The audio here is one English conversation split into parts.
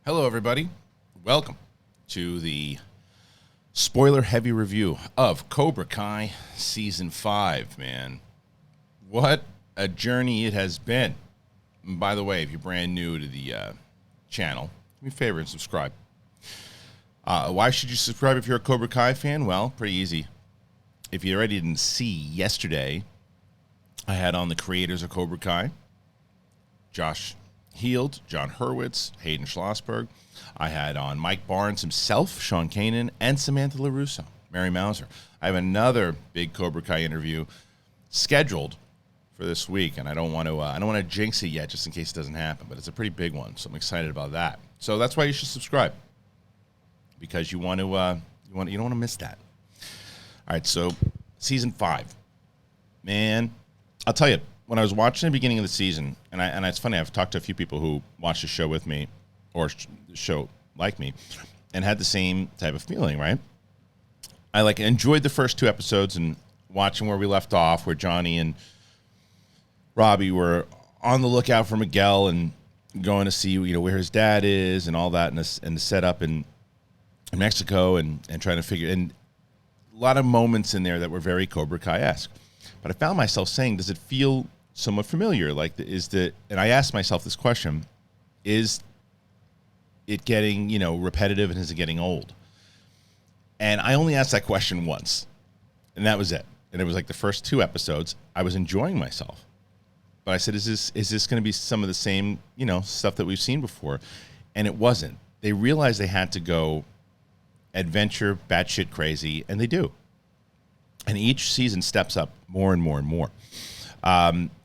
Hello, everybody. Welcome to the spoiler-heavy review of Cobra Kai Season 5, man. What a journey it has been. And by the way, if you're brand new to the channel, do me a favor and subscribe. Why should you subscribe if you're a Cobra Kai fan? Well, pretty easy. If you already didn't see, yesterday, I had on the creators of Cobra Kai, Josh Heald, John Hurwitz, Hayden Schlossberg. I had on Mike Barnes himself, Sean Kanan, and Samantha LaRusso, Mary Mauser. I have another big Cobra Kai interview scheduled for this week, and I don't want to jinx it yet, just in case it doesn't happen. But it's a pretty big one, so I'm excited about that. So that's why you should subscribe, because you don't want to miss that. All right, so season 5, man, I'll tell you. When I was watching the beginning of the season, and it's funny, I've talked to a few people who watched the show with me, or show like me, and had the same type of feeling, right? I enjoyed the first 2 episodes and watching where we left off, where Johnny and Robbie were on the lookout for Miguel and going to see where his dad is and all that, and the setup in Mexico and trying to figure, and a lot of moments in there that were very Cobra Kai-esque. But I found myself saying, does it feel somewhat familiar? And I asked myself this question, is it getting, repetitive, and is it getting old? And I only asked that question once, and that was it. And it was like the first 2 episodes, I was enjoying myself. But I said, is this going to be some of the same, stuff that we've seen before? And it wasn't. They realized they had to go adventure, batshit crazy, and they do. And each season steps up more and more and more.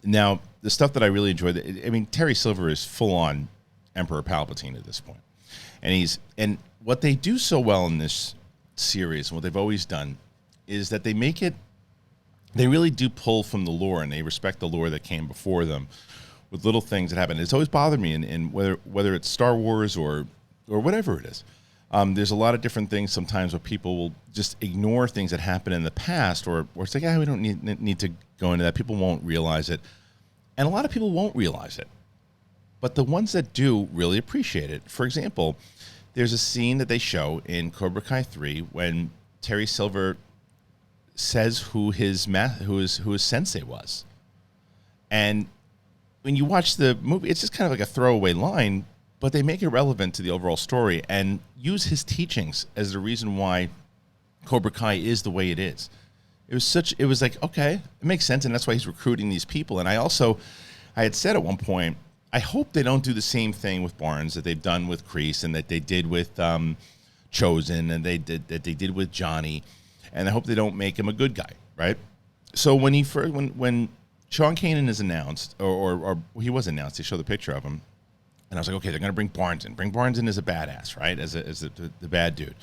Now, the stuff that I really enjoyed, Terry Silver is full-on Emperor Palpatine at this point. And what they do so well in this series, and what they've always done, is that they really do pull from the lore, and they respect the lore that came before them with little things that happen. It's always bothered me, in whether it's Star Wars or whatever it is. There's a lot of different things sometimes where people will just ignore things that happened in the past, or it's like, we don't need to go into that. People won't realize it. And a lot of people won't realize it. But the ones that do really appreciate it. For example, there's a scene that they show in Cobra Kai 3 when Terry Silver says who his sensei was. And when you watch the movie, it's just kind of like a throwaway line, but they make it relevant to the overall story and use his teachings as the reason why Cobra Kai is the way it is. It was like, okay, it makes sense, and that's why he's recruiting these people. And I had said at one point, I hope they don't do the same thing with Barnes that they've done with Kreese, and that they did with Chozen, and that they did with Johnny, and I hope they don't make him a good guy, right? So when Sean Kanan is announced, or he was announced, they show the picture of him. And I was like, okay, they're going to bring Barnes in. Bring Barnes in as a badass, right? As the bad dude.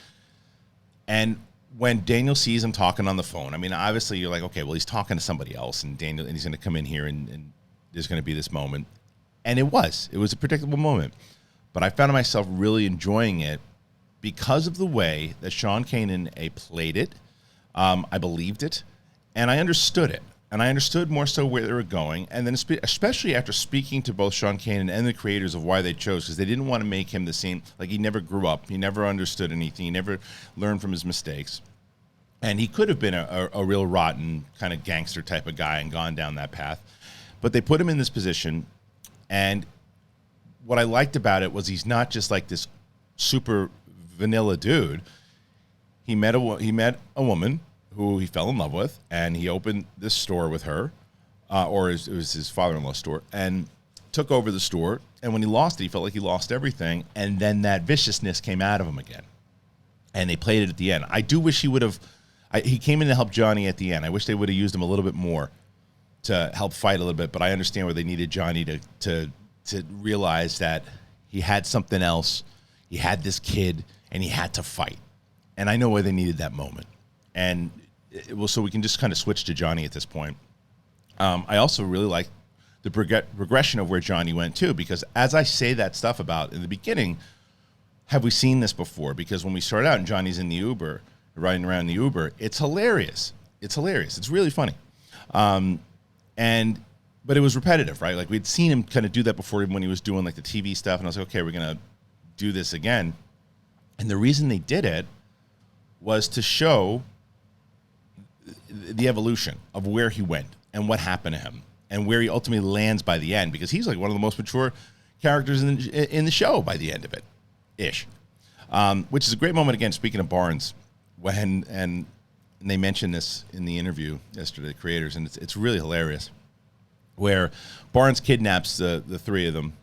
And when Daniel sees him talking on the phone, obviously you're like, okay, well, he's talking to somebody else, and he's going to come in here, and there's going to be this moment. And it was a predictable moment. But I found myself really enjoying it because of the way that Sean Kanan played it. I believed it, and I understood it. And I understood more so where they were going. And then especially after speaking to both Sean Kanan and the creators of why they chose, because they didn't want to make him the same, like he never grew up. He never understood anything. He never learned from his mistakes. And he could have been a real rotten kind of gangster type of guy and gone down that path. But they put him in this position. And what I liked about it was he's not just like this super vanilla dude. He met a woman who he fell in love with, and he opened this store with her, it was his father-in-law's store, and took over the store. And when he lost it, he felt like he lost everything, and then that viciousness came out of him again. And they played it at the end. I do wish he came in to help Johnny at the end. I wish they would have used him a little bit more to help fight a little bit, but I understand where they needed Johnny to realize that he had something else, he had this kid, and he had to fight. And I know why they needed that moment. And so we can just kind of switch to Johnny at this point. I also really like the progression of where Johnny went too, because as I say that stuff about in the beginning, have we seen this before? Because when we start out and Johnny's in the Uber, riding around in the Uber, it's hilarious. It's really funny. But it was repetitive, right? Like we'd seen him kind of do that before, even when he was doing like the TV stuff, and I was like, okay, we're gonna do this again. And the reason they did it was to show the evolution of where he went and what happened to him and where he ultimately lands by the end, because he's like one of the most mature characters in the show by the end of it, ish. Which is a great moment, again, speaking of Barnes, when, and they mentioned this in the interview yesterday, the creators, and it's really hilarious, where Barnes kidnaps the three of them,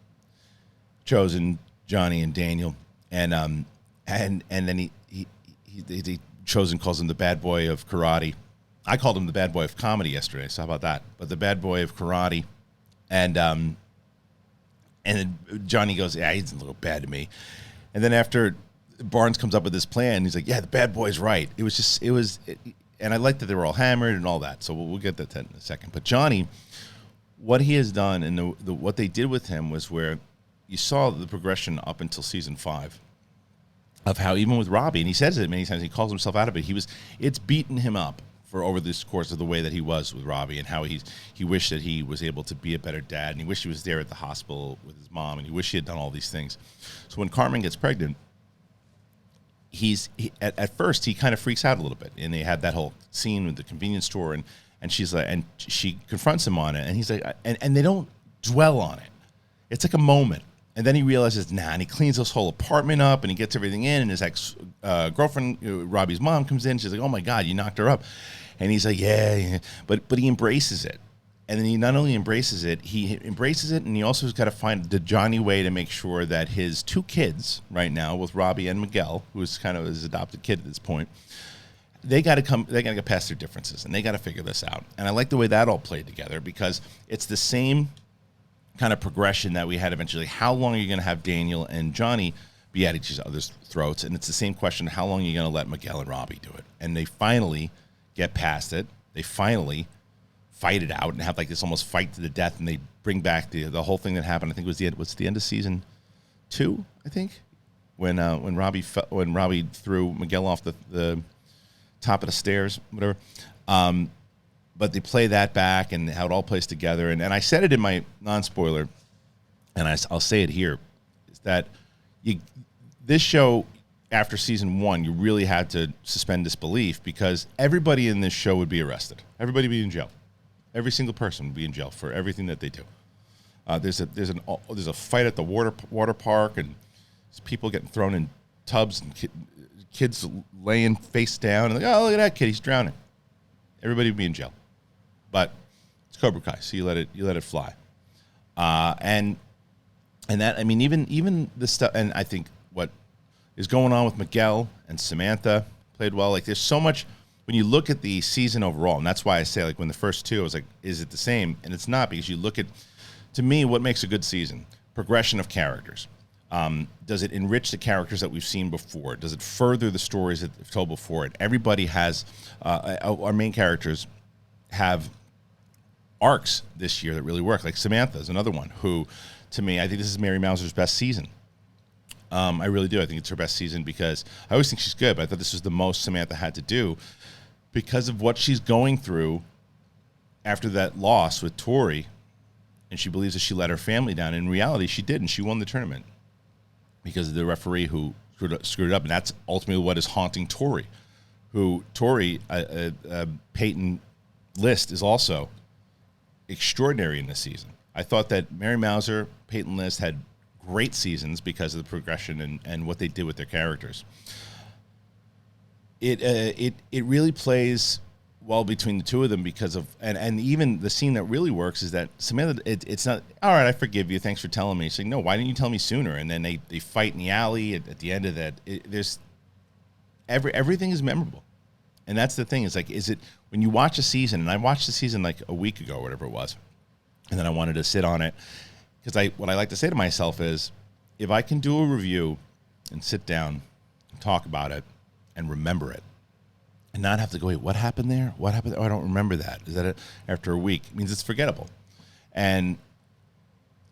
Chozen, Johnny, and Daniel, and then he Chozen calls him the bad boy of karate. I called him the bad boy of comedy yesterday, so how about that? But the bad boy of karate, and then Johnny goes, yeah, he's a little bad to me, and then after Barnes comes up with this plan, he's like, yeah, the bad boy's right. And I like that they were all hammered and all that, so we'll get that in a second. But Johnny, what he has done and what they did with him was where you saw the progression up until season 5 of how, even with Robbie, and he says it many times, he calls himself out of it, it's beaten him up for over this course of the way that he was with Robbie, and how he wished that he was able to be a better dad, and he wished he was there at the hospital with his mom, and he wished he had done all these things. So when Carmen gets pregnant, at first he kind of freaks out a little bit, and they had that whole scene with the convenience store, and she's like, and she confronts him on it, and he's like, and they don't dwell on it. It's like a moment, and then he realizes, and he cleans this whole apartment up, and he gets everything in, and his ex girlfriend, Robbie's mom, comes in. She's like, oh my God, you knocked her up, and he's like, yeah. But he embraces it. And then he not only embraces it, and he also has got to find the Johnny way to make sure that his 2 kids right now, with Robbie and Miguel, who's kind of his adopted kid at this point, they got to get past their differences, and they got to figure this out. And I like the way that all played together, because it's the same kind of progression that we had eventually. How long are you going to have Daniel and Johnny be at each other's throats? And it's the same question, how long are you going to let Miguel and Robbie do it? And they finally get past it. They finally fight it out and have like this almost fight to the death, and they bring back the whole thing that happened. I think it was the end of season 2, I think, when Robbie threw Miguel off the top of the stairs, whatever. But they play that back and how it all plays together. And I said it in my non-spoiler, and I'll say it here, is that this show, after season 1, you really had to suspend disbelief, because everybody in this show would be arrested. Everybody would be in jail. Every single person would be in jail for everything that they do. There's a fight at the water park, and there's people getting thrown in tubs, and kids laying face down, and like, oh, look at that kid, he's drowning. Everybody would be in jail. But it's Cobra Kai, so you let it fly. And that, I mean, even the stuff, and I think what is going on with Miguel and Samantha played well. Like, there's so much when you look at the season overall, and that's why I say, like, when the first 2, I was like, is it the same? And it's not, because you look at, to me, what makes a good season: progression of characters. Does it enrich the characters that we've seen before? Does it further the stories that they've told before? And everybody has, our main characters have arcs this year that really work. Like Samantha is another one who, to me, I think this is Mary Mouser's best season. I really do. I think it's her best season, because I always think she's good, but I thought this was the most Samantha had to do because of what she's going through after that loss with Tori, and she believes that she let her family down. In reality, she didn't. She won the tournament because of the referee who screwed it up, and that's ultimately what is haunting Tori. Peyton List is also extraordinary in this season. I thought that Mary Mouser, Peyton List had great seasons because of the progression and what they did with their characters. It really plays well between the two of them because of, and even the scene that really works is that Samantha, it's not, all right, I forgive you, thanks for telling me. She's like, no, why didn't you tell me sooner? And then they fight in the alley at the end of that. Everything is memorable. And that's the thing, is like, is it, when you watch a season, and I watched the season like a week ago, whatever it was, and then I wanted to sit on it, because what I like to say to myself is, if I can do a review and sit down and talk about it and remember it, and not have to go, wait, what happened there? What happened there? Oh, I don't remember that. Is that it? After a week? It means it's forgettable. And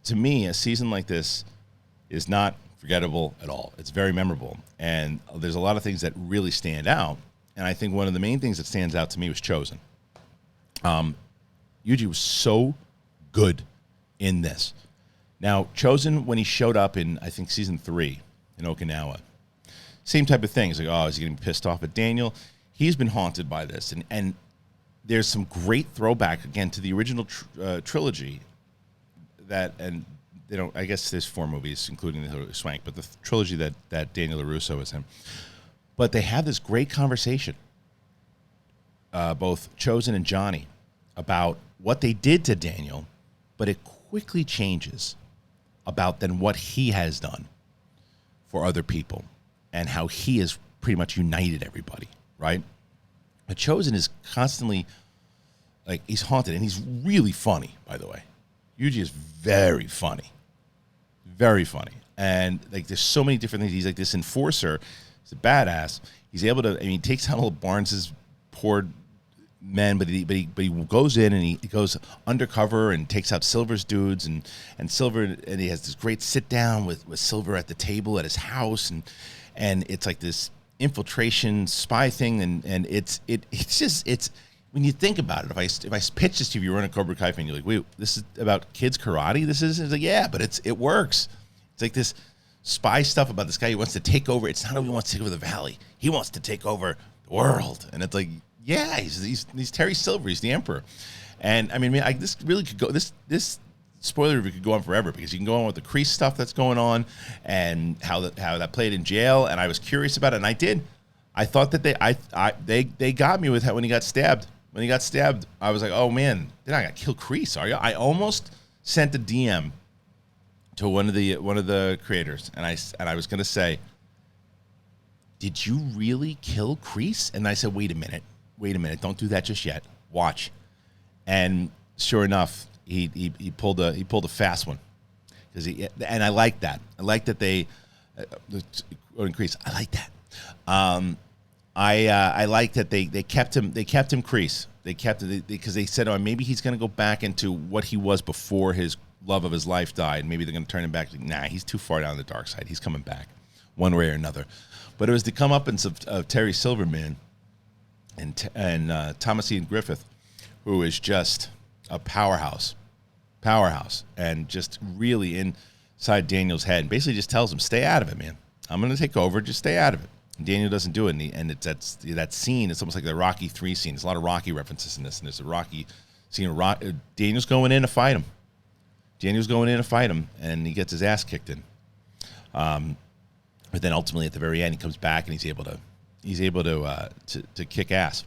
to me, a season like this is not forgettable at all. It's very memorable. And there's a lot of things that really stand out. And I think one of the main things that stands out to me was Chozen. Yuji was so good in this. Now, Chozen, when he showed up in, I think, season 3, in Okinawa. Same type of thing. It's like, oh, is he getting pissed off at Daniel? He's been haunted by this. And there's some great throwback, again, to the original trilogy and they don't, I guess there's 4 movies, including the Hilary Swank, but the trilogy that Daniel LaRusso is in. But they have this great conversation, both Chozen and Johnny, about what they did to Daniel, but it quickly changes about then what he has done for other people and how he has pretty much united everybody, right? But Chozen is constantly, like, he's haunted, and he's really funny, by the way. Yuji is very funny. Very funny. And, like, there's so many different things. He's like this enforcer. He's a badass. He's able to, I mean, he takes down all of Barnes's poor men, but he goes in and he goes undercover and takes out Silver's dudes, and Silver, and he has this great sit down with Silver at the table at his house, and it's like this infiltration spy thing, and it's when you think about it, if I pitch this to you, you're in a Cobra Kai fan, you're like, wait, this is about kids karate? It's like, yeah, but it works. It's like this spy stuff about this guy who wants to take over. It's not only wants to take over the valley, he wants to take over the world. And it's like, yeah, he's Terry Silver, he's the emperor. And I mean, this really could go, this spoiler review could go on forever, because you can go on with the Kreese stuff that's going on and how that played in jail, and I was curious about it, and I did. I thought that they got me with how when he got stabbed. When he got stabbed, I was like, oh man, they're not gonna kill Kreese, are you? I almost sent a DM to one of the creators, and I was gonna say, did you really kill Kreese? And I said, wait a minute, don't do that just yet. Watch. And sure enough, he pulled a fast one, and I like that. I like that they Kreese. I like that. I like that they kept him Kreese. They kept it because they said, oh, maybe he's going to go back into what he was before his love of his life died. Maybe they're going to turn him back. Nah, he's too far down the dark side. He's coming back one way or another. But it was the comeuppance of Terry Silverman and Thomas Ian Griffith, who is just a powerhouse, and just really inside Daniel's head, and basically just tells him, stay out of it, man. I'm going to take over. Just stay out of it. And Daniel doesn't do it, and it's that scene. It's almost like the Rocky 3 scene. There's a lot of Rocky references in this, and there's a Rocky scene. Daniel's going in to fight him. And he gets his ass kicked in. But then ultimately, at the very end, he comes back and he's able to kick ass.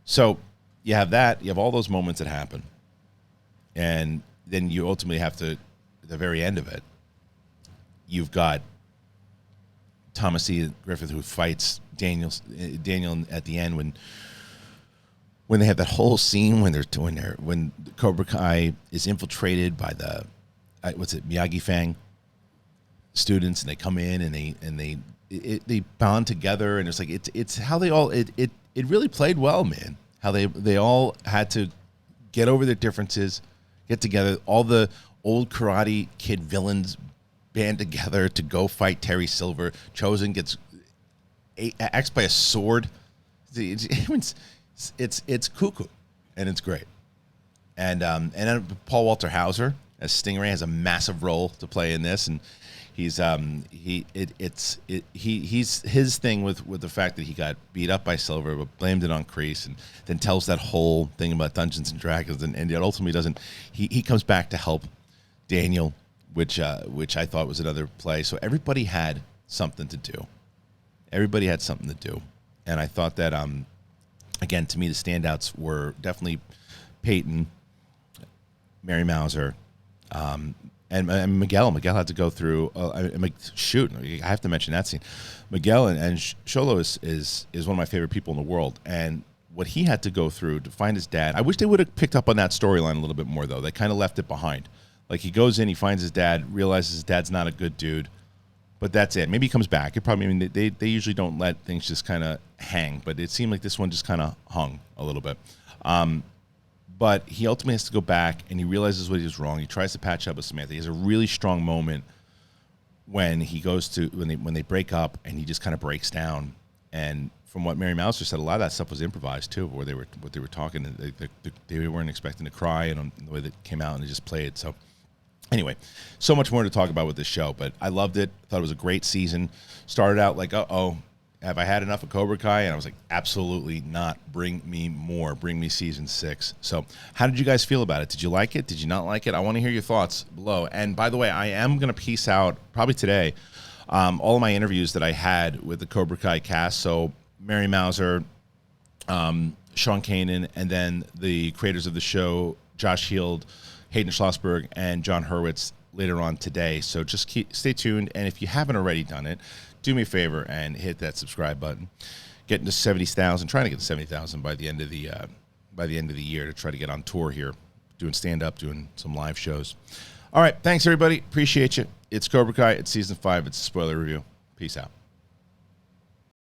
So you have that. You have all those moments that happen, and then you ultimately have to, at the very end of it, you've got Thomas E. Griffith who fights Daniel at the end when they have that whole scene when Cobra Kai is infiltrated by the Miyagi Fang students, and they come in and they bond together, and it's like it's how they all it really played well, man. How they all had to get over their differences, get together. All the old Karate Kid villains band together to go fight Terry Silver. Chozen gets axed by a sword. It's cuckoo, and it's great. And then Paul Walter Hauser as Stingray has a massive role to play in this, and he's his thing with the fact that he got beat up by Silver, but blamed it on Kreese, and then tells that whole thing about Dungeons and Dragons, and yet ultimately doesn't. He comes back to help Daniel, which I thought was another play. So everybody had something to do. And I thought that again, to me, the standouts were definitely Peyton, Mary Mauser, and Miguel. Miguel had to go through. I have to mention that scene. Miguel and Xolo is one of my favorite people in the world, and what he had to go through to find his dad. I wish they would have picked up on that storyline a little bit more, though. They kind of left it behind. Like, he goes in, he finds his dad, realizes his dad's not a good dude, but that's it. Maybe he comes back. It probably, I mean, they usually don't let things just kind of hang, but it seemed like this one just kind of hung a little bit. But he ultimately has to go back, and he realizes what he was wrong. He tries to patch up with Samantha. He has a really strong moment when he goes to when they break up, and he just kind of breaks down. And from what Mary Mauser said, a lot of that stuff was improvised too, where they were talking. They weren't expecting to cry, and the way that came out, and they just played. So Anyway, so much more to talk about with this show, but I loved it. Thought it was a great season. Started out like, uh-oh, have I had enough of Cobra Kai? And I was like, absolutely not. Bring me more. Bring me season 6. So how did you guys feel about it? Did you like it? Did you not like it? I want to hear your thoughts below. And by the way, I am going to piece out, probably today, all of my interviews that I had with the Cobra Kai cast. So Mary Mauser, Sean Kanan, and then the creators of the show, Josh Heald, Hayden Schlossberg, and John Hurwitz later on today. So just stay tuned. And if you haven't already done it, do me a favor and hit that subscribe button. Getting to 70,000, trying to get to 70,000 by the end of the year to try to get on tour here, doing stand-up, doing some live shows. All right, thanks everybody. Appreciate you. It's Cobra Kai. It's season 5. It's a spoiler review. Peace out.